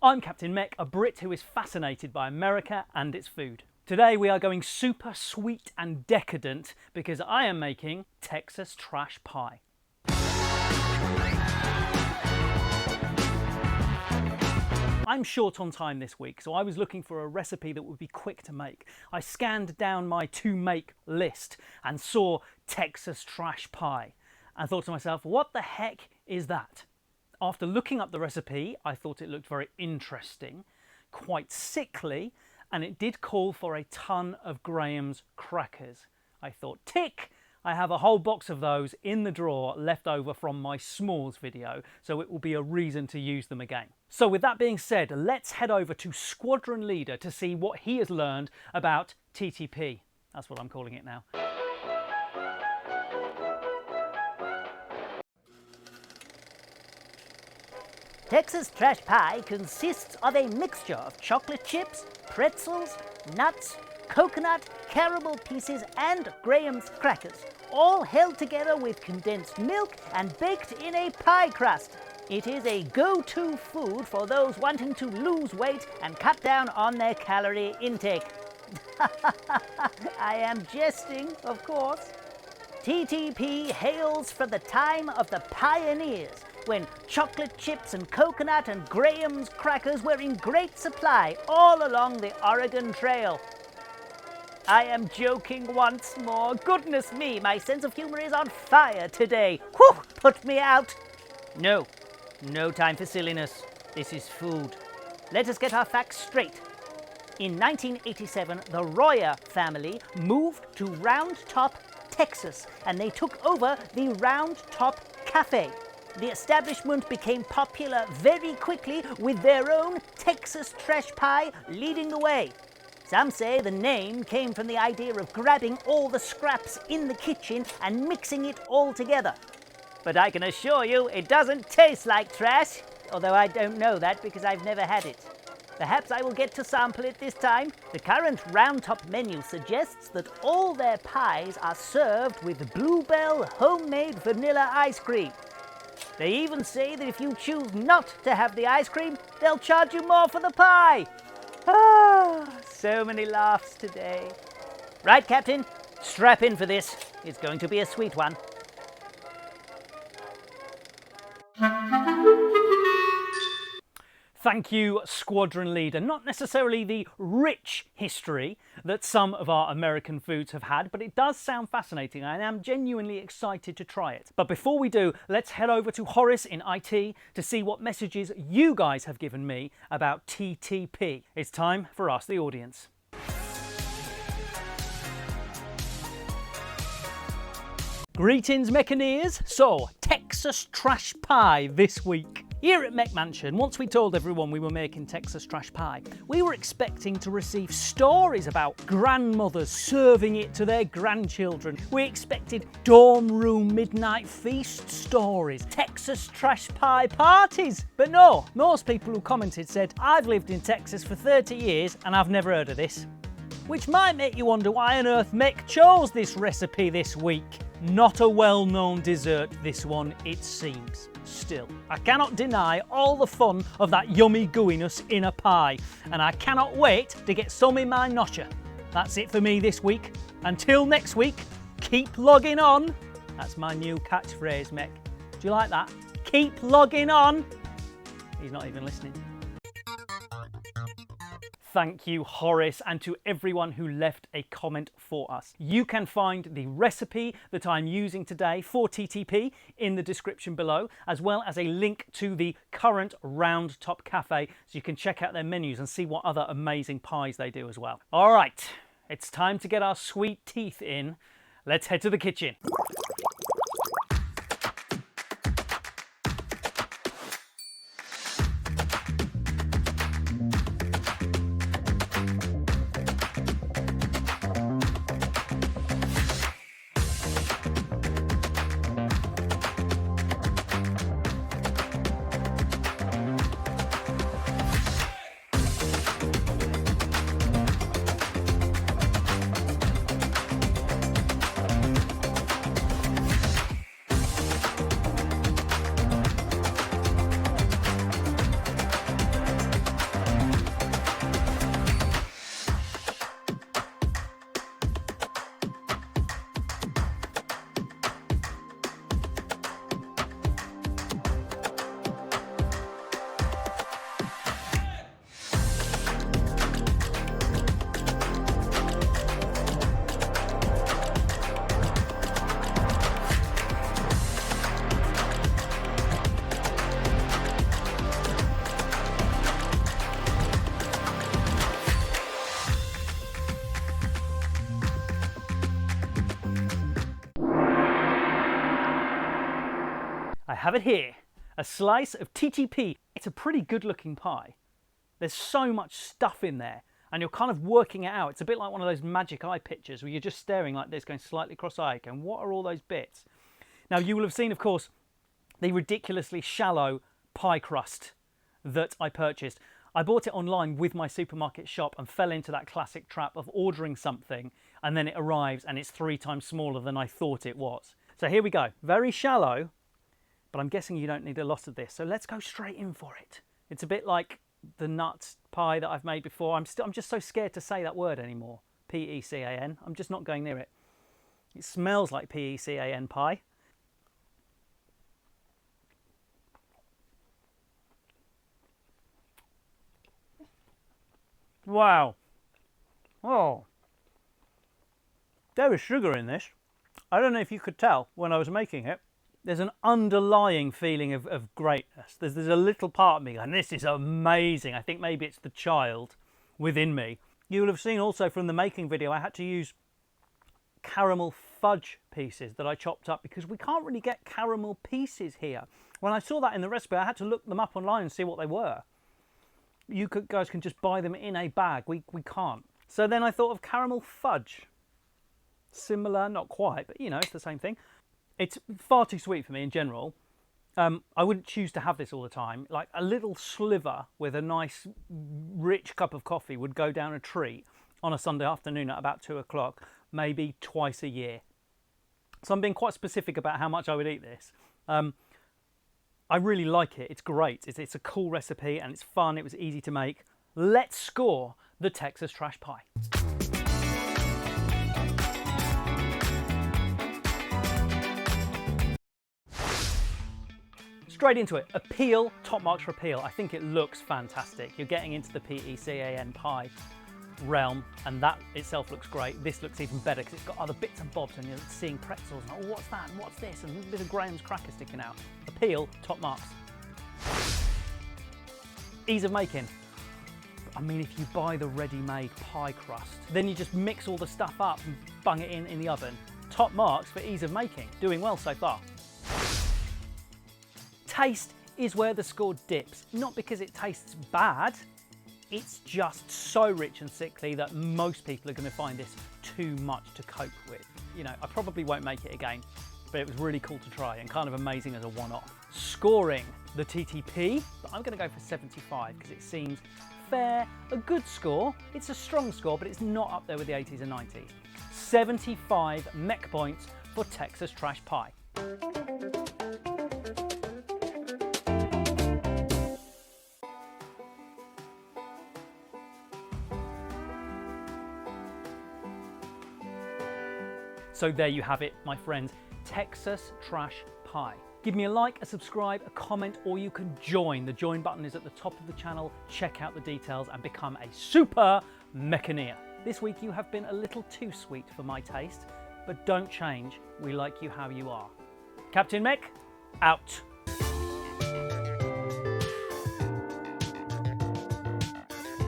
I'm Captain Meck, a Brit who is fascinated by America and its food. Today we are going super sweet and decadent because I am making Texas trash pie. I'm short on time this week, so I was looking for a recipe that would be quick to make. I scanned down my to-make list and saw Texas trash pie and thought to myself, what the heck is that? After looking up the recipe, I thought it looked very interesting, quite sickly, and it did call for a ton of Graham's crackers. I thought, tick! I have a whole box of those in the drawer left over from my s'mores video, so it will be a reason to use them again. So with that being said, let's head over to Squadron Leader to see what he has learned about TTP. That's what I'm calling it now. Texas trash pie consists of a mixture of chocolate chips, pretzels, nuts, coconut, caramel pieces and Graham's crackers, all held together with condensed milk and baked in a pie crust. It is a go-to food for those wanting to lose weight and cut down on their calorie intake. I am jesting, of course. TTP hails from the time of the pioneers, when chocolate chips and coconut and Graham's crackers were in great supply all along the Oregon Trail. I am joking once more. Goodness me, my sense of humor is on fire today. Whew, put me out. No time for silliness. This is food. Let us get our facts straight. In 1987, the Royer family moved to Round Top, Texas, and they took over the Round Top Cafe. The establishment became popular very quickly with their own Texas trash pie leading the way. Some say the name came from the idea of grabbing all the scraps in the kitchen and mixing it all together. But I can assure you it doesn't taste like trash, although I don't know that because I've never had it. Perhaps I will get to sample it this time. The current Round Top menu suggests that all their pies are served with Bluebell homemade vanilla ice cream. They even say that if you choose not to have the ice cream, they'll charge you more for the pie. Ah, so many laughs today. Right, Captain, strap in for this. It's going to be a sweet one. Thank you, Squadron Leader. Not necessarily the rich history that some of our American foods have had, but it does sound fascinating and I am genuinely excited to try it. But before we do, let's head over to Horace in IT to see what messages you guys have given me about TTP. It's time for Ask the Audience. Greetings, Meccaneers. So, Texas trash pie this week. Here at Meck Mansion, once we told everyone we were making Texas trash pie, we were expecting to receive stories about grandmothers serving it to their grandchildren. We expected dorm room midnight feast stories, Texas trash pie parties. But no, most people who commented said, I've lived in Texas for 30 years and I've never heard of this. Which might make you wonder why on earth Meck chose this recipe this week. Not a well-known dessert, this one, it seems. Still, I cannot deny all the fun of that yummy gooiness in a pie, and I cannot wait to get some in my notcher. That's it for me this week. Until next week, keep logging on. That's my new catchphrase, Meck. Do you like that? Keep logging on. He's not even listening. Thank you, Horace, and to everyone who left a comment for us. You can find the recipe that I'm using today for TTP in the description below, as well as a link to the current Round Top Cafe, so you can check out their menus and see what other amazing pies they do as well. All right, it's time to get our sweet teeth in. Let's head to the kitchen. have it here. A slice of TTP. It's a pretty good looking pie. There's so much stuff in there and you're kind of working it out. It's a bit like one of those magic eye pictures where you're just staring like this, going slightly cross-eyed, and what are all those bits? Now you will have seen, of course, the ridiculously shallow pie crust that I purchased. I bought it online with my supermarket shop and fell into that classic trap of ordering something and then it arrives and it's 3 times smaller than I thought it was. So here we go, very shallow, but I'm guessing you don't need a lot of this. So let's go straight in for it. It's a bit like the nut pie that I've made before. I'm just so scared to say that word anymore. P-E-C-A-N. I'm just not going near it. It smells like P-E-C-A-N pie. Wow. Oh. There is sugar in this. I don't know if you could tell when I was making it. There's an underlying feeling of greatness. There's a little part of me going, this is amazing. I think maybe it's the child within me. You will have seen also from the making video, I had to use caramel fudge pieces that I chopped up because we can't really get caramel pieces here. When I saw that in the recipe, I had to look them up online and see what they were. You guys can just buy them in a bag. We can't. So then I thought of caramel fudge. Similar, not quite, but you know, it's the same thing. It's far too sweet for me in general. I wouldn't choose to have this all the time. Like a little sliver with a nice rich cup of coffee would go down a treat on a Sunday afternoon at about 2 o'clock, maybe twice a year. So I'm being quite specific about how much I would eat this. I really like it. It's great. It's a cool recipe and it's fun. It was easy to make. Let's score the Texas trash pie. Straight into it. Appeal, top marks for appeal. I think it looks fantastic. You're getting into the P-E-C-A-N pie realm, and that itself looks great. This looks even better because it's got other bits and bobs, and you're seeing pretzels, and oh, what's that, and what's this, and a bit of Graham's cracker sticking out. Appeal, top marks. Ease of making. I mean, if you buy the ready-made pie crust, then you just mix all the stuff up and bung it in the oven. Top marks for ease of making. Doing well so far. Taste is where the score dips. Not because it tastes bad, it's just so rich and sickly that most people are going to find this too much to cope with. You know, I probably won't make it again, but it was really cool to try and kind of amazing as a one-off. Scoring the TTP, I'm going to go for 75 because it seems fair, a good score. It's a strong score, but it's not up there with the 80s and 90s. 75 Meck points for Texas trash pie. So there you have it, my friends, Texas trash pie. Give me a like, a subscribe, a comment, or you can join. The join button is at the top of the channel. Check out the details and become a super Meccaneer. This week you have been a little too sweet for my taste, but don't change. We like you how you are. Captain Meck, out.